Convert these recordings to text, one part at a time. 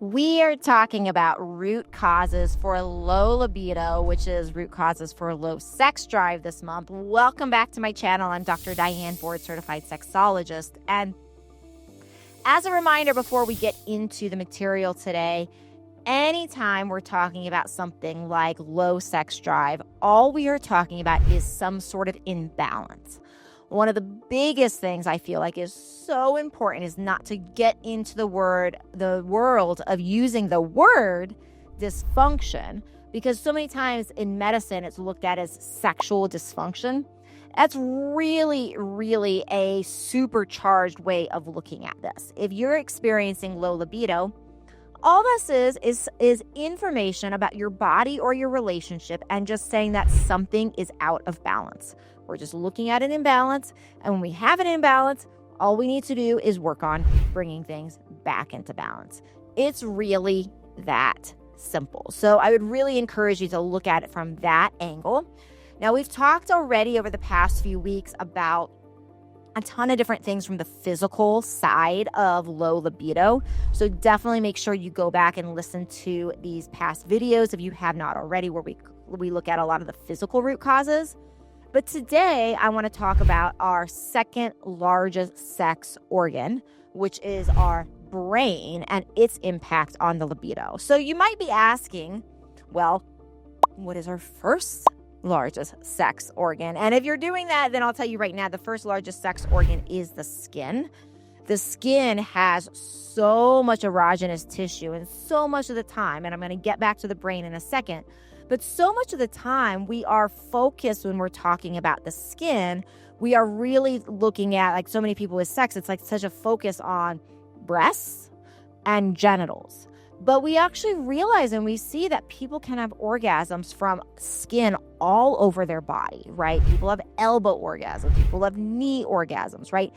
We are talking about root causes for low libido, which is root causes for low sex drive this month. Welcome back to my channel. I'm Dr. Diane, board-certified sexologist. And as a reminder, before we get into the material today, anytime we're talking about something like low sex drive, all we are talking about is some sort of imbalance. One of the biggest things I feel like is so important is not to get into the world of using the word dysfunction, because so many times in medicine it's looked at as sexual dysfunction. That's really, really a supercharged way of looking at this. If you're experiencing low libido, all this is information about your body or your relationship and just saying that something is out of balance. We're just looking at an imbalance, and when we have an imbalance, all we need to do is work on bringing things back into balance. It's really that simple. So I would really encourage you to look at it from that angle. Now, we've talked already over the past few weeks about a ton of different things from the physical side of low libido. So definitely make sure you go back and listen to these past videos if you have not already, where we look at a lot of the physical root causes. But today I want to talk about our second largest sex organ, which is our brain and its impact on the libido. So you might be asking, well, what is our first largest sex organ? And if you're doing that, then I'll tell you right now, the first largest sex organ is the skin. The skin has so much erogenous tissue, and so much of the time, and I'm going to get back to the brain in a second, but so much of the time we are focused when we're talking about the skin, we are really looking at, like so many people with sex, it's like such a focus on breasts and genitals. But we actually realize and we see that people can have orgasms from skin all over their body, right? People have elbow orgasms, people have knee orgasms, right?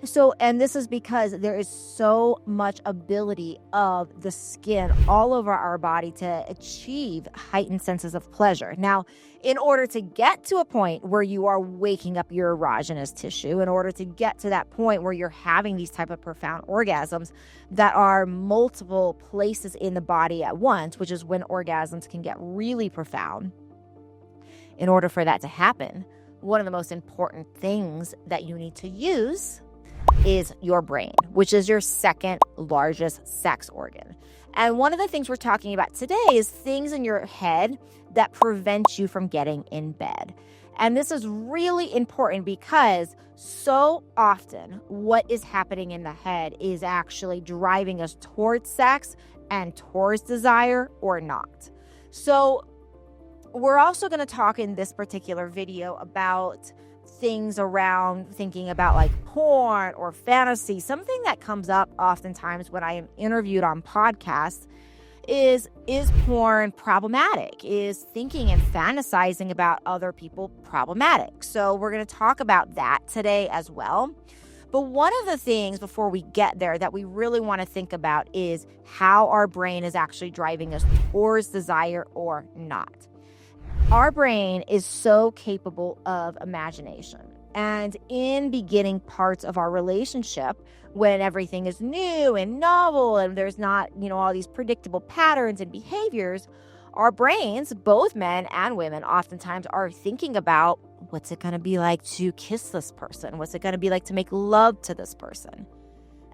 So, and this is because there is so much ability of the skin all over our body to achieve heightened senses of pleasure. Now, in order to get to a point where you are waking up your erogenous tissue, in order to get to that point where you're having these type of profound orgasms that are multiple places in the body at once, which is when orgasms can get really profound, in order for that to happen, one of the most important things that you need to use is your brain, which is your second largest sex organ. And one of the things we're talking about today is things in your head that prevent you from getting in bed. And this is really important because so often what is happening in the head is actually driving us towards sex and towards desire or not. So we're also going to talk in this particular video about things around thinking about like porn or fantasy. Something that comes up oftentimes when I am interviewed on podcasts is porn problematic? Is thinking and fantasizing about other people problematic? So we're going to talk about that today as well. But one of the things before we get there that we really want to think about is how our brain is actually driving us towards desire or not. Our brain is so capable of imagination. And in beginning parts of our relationship, when everything is new and novel and there's not, all these predictable patterns and behaviors, our brains, both men and women, oftentimes are thinking about what's it going to be like to kiss this person? What's it going to be like to make love to this person?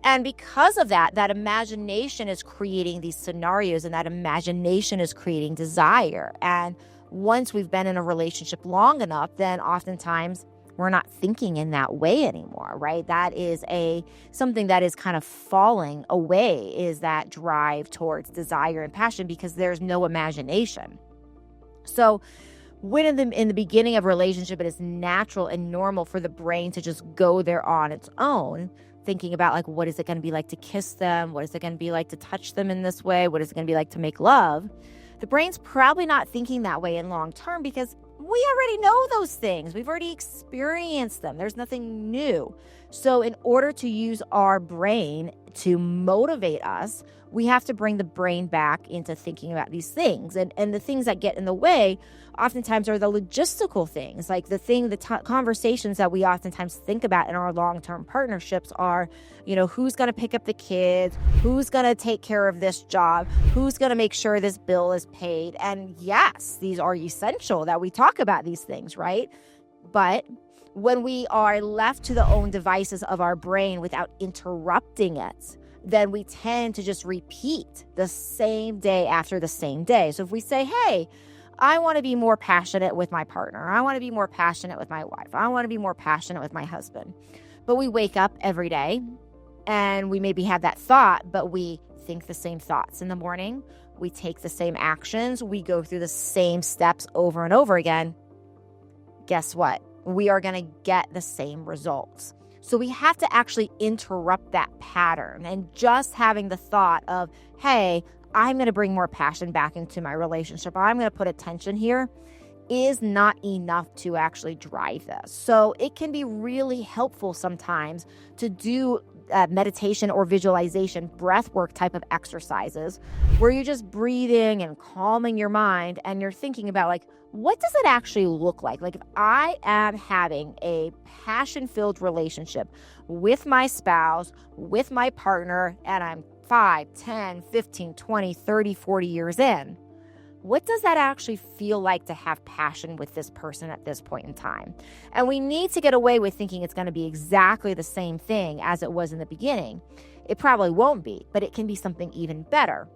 And because of that imagination is creating these scenarios, and that imagination is creating desire. And once we've been in a relationship long enough, then oftentimes we're not thinking in that way anymore, right? That is something that is kind of falling away, is that drive towards desire and passion, because there's no imagination. So when in the beginning of a relationship, it is natural and normal for the brain to just go there on its own, thinking about like, what is it going to be like to kiss them? What is it going to be like to touch them in this way? What is it going to be like to make love? The brain's probably not thinking that way in long term because we already know those things. We've already experienced them. There's nothing new. So in order to use our brain to motivate us, we have to bring the brain back into thinking about these things. And the things that get in the way oftentimes are the logistical things. Like the conversations that we oftentimes think about in our long-term partnerships are, who's going to pick up the kids, who's going to take care of this job, who's going to make sure this bill is paid. And yes, these are essential that we talk about these things, right? But when we are left to the own devices of our brain without interrupting it, then we tend to just repeat the same day after the same day. So if we say, hey, I want to be more passionate with my partner, I want to be more passionate with my wife, I want to be more passionate with my husband, but we wake up every day and we maybe have that thought, but we think the same thoughts in the morning, we take the same actions, we go through the same steps over and over again, guess what? We are going to get the same results. So we have to actually interrupt that pattern, and just having the thought of, hey, I'm going to bring more passion back into my relationship, I'm going to put attention here, is not enough to actually drive this. So it can be really helpful sometimes to do meditation or visualization, breath work type of exercises where you're just breathing and calming your mind, and you're thinking about, like, what does it actually look like? Like, if I am having a passion-filled relationship with my spouse, with my partner, and I'm 5, 10, 15, 20, 30, 40 years in, what does that actually feel like to have passion with this person at this point in time? And we need to get away with thinking it's going to be exactly the same thing as it was in the beginning. It probably won't be, but it can be something even better.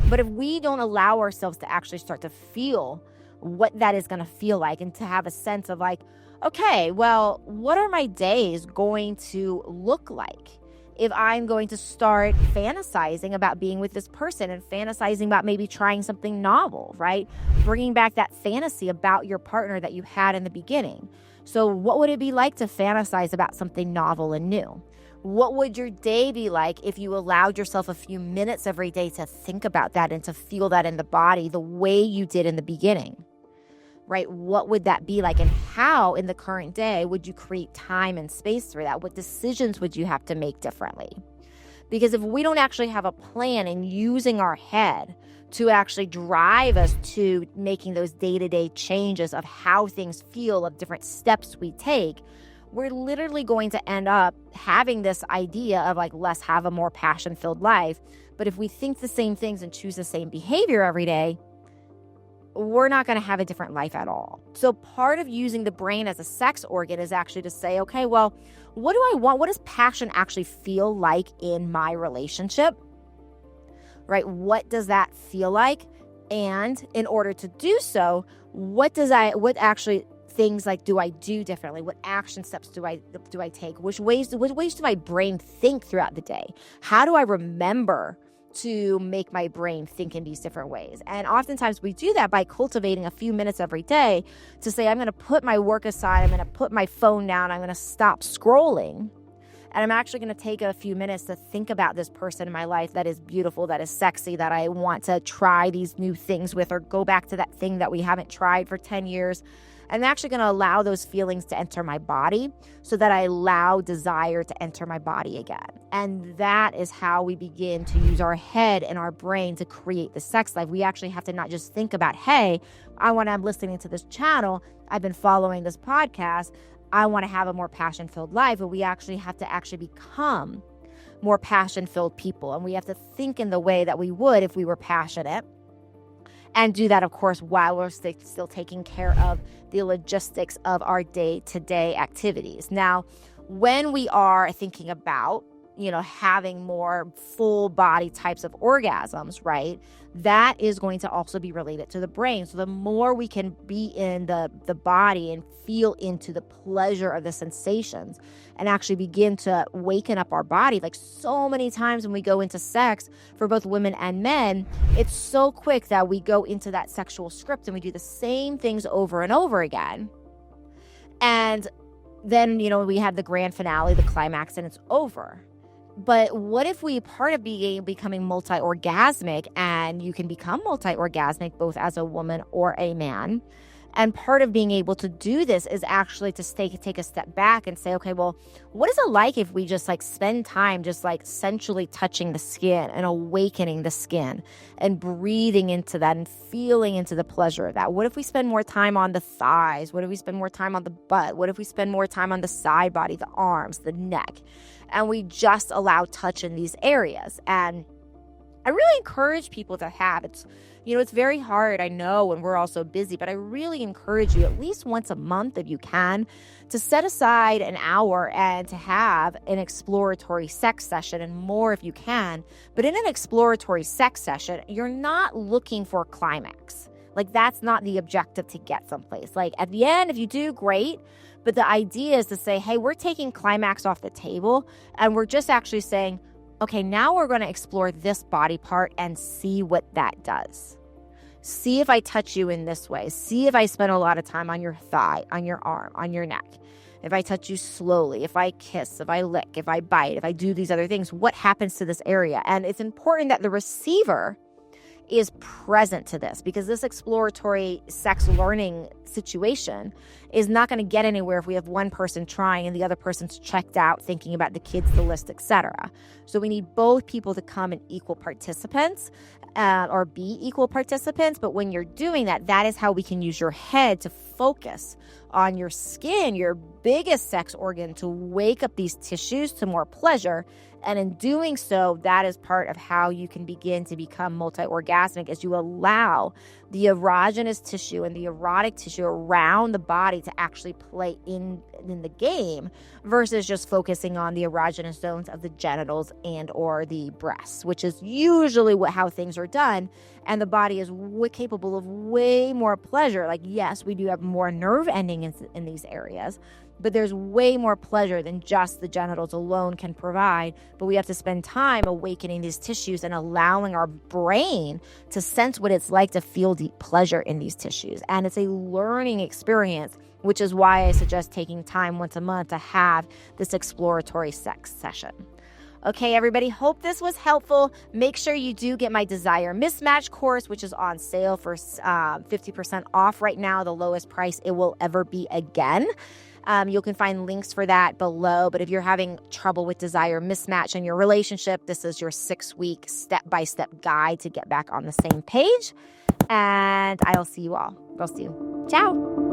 But if we don't allow ourselves to actually start to feel what that is going to feel like, and to have a sense of, like, okay, well, what are my days going to look like if I'm going to start fantasizing about being with this person and fantasizing about maybe trying something novel, right? Bringing back that fantasy about your partner that you had in the beginning. So what would it be like to fantasize about something novel and new? What would your day be like if you allowed yourself a few minutes every day to think about that and to feel that in the body the way you did in the beginning? Right? What would that be like? And how in the current day would you create time and space for that? What decisions would you have to make differently? Because if we don't actually have a plan and using our head to actually drive us to making those day-to-day changes of how things feel, of different steps we take, we're literally going to end up having this idea of, like, let's have a more passion-filled life. But if we think the same things and choose the same behavior every day, we're not going to have a different life at all. So part of using the brain as a sex organ is actually to say, okay, well, what do I want? What does passion actually feel like in my relationship? Right? What does that feel like? And in order to do so, what actually things like do I do differently? What action steps do I take? Which ways do my brain think throughout the day? How do I remember to make my brain think in these different ways? And oftentimes we do that by cultivating a few minutes every day to say, I'm going to put my work aside, I'm going to put my phone down, I'm going to stop scrolling, and I'm actually going to take a few minutes to think about this person in my life that is beautiful, that is sexy, that I want to try these new things with, or go back to that thing that we haven't tried for 10 years. I'm actually going to allow those feelings to enter my body so that I allow desire to enter my body again. And that is how we begin to use our head and our brain to create the sex life. We actually have to not just think about, hey, I'm listening to this channel, I've been following this podcast, I want to have a more passion-filled life. But we actually have to actually become more passion-filled people. And we have to think in the way that we would if we were passionate. And do that, of course, while we're still taking care of the logistics of our day-to-day activities. Now, when we are thinking about, having more full body types of orgasms, right, that is going to also be related to the brain. So the more we can be in the body and feel into the pleasure of the sensations and actually begin to waken up our body, like so many times when we go into sex for both women and men, it's so quick that we go into that sexual script and we do the same things over and over again. And then, we have the grand finale, the climax, and it's over. But what if part of becoming multi-orgasmic, and you can become multi-orgasmic both as a woman or a man, And part of being able to do this is actually to take a step back and say, okay, well, what is it like if we just like spend time just like sensually touching the skin and awakening the skin and breathing into that and feeling into the pleasure of that? What if we spend more time on the thighs? What if we spend more time on the butt? What if we spend more time on the side body, the arms, the neck? And we just allow touch in these areas. And I really encourage people to have it's very hard, I know, when we're all so busy, but I really encourage you at least once a month, if you can, to set aside an hour and to have an exploratory sex session, and more if you can. But in an exploratory sex session, you're not looking for a climax. Like, that's not the objective to get someplace. Like, at the end, if you do, great. But the idea is to say, hey, we're taking climax off the table, and we're just actually saying, okay, now we're going to explore this body part and see what that does. See if I touch you in this way. See if I spend a lot of time on your thigh, on your arm, on your neck. If I touch you slowly, if I kiss, if I lick, if I bite, if I do these other things, what happens to this area? And it's important that the receiver is present to this, because this exploratory sex learning situation is not going to get anywhere if we have one person trying and the other person's checked out thinking about the kids, the list, etc. So we need both people to come and equal participants or be equal participants. But when you're doing that, that is how we can use your head to focus on your skin, your biggest sex organ, to wake up these tissues to more pleasure. And in doing so, that is part of how you can begin to become multi-orgasmic, as you allow the erogenous tissue and the erotic tissue around the body to actually play in the game, versus just focusing on the erogenous zones of the genitals and or the breasts, which is usually how things are done. And the body is capable of way more pleasure. Like, yes, we do have more nerve ending in these areas, but there's way more pleasure than just the genitals alone can provide. But we have to spend time awakening these tissues and allowing our brain to sense what it's like to feel deep pleasure in these tissues. And it's a learning experience, which is why I suggest taking time once a month to have this exploratory sex session. Okay, everybody, hope this was helpful. Make sure you do get my Desire Mismatch course, which is on sale for 50% off right now, the lowest price it will ever be again. You can find links for that below. But if you're having trouble with desire mismatch in your relationship, this is your 6-week step-by-step guide to get back on the same page. And I'll see you all real soon. Ciao.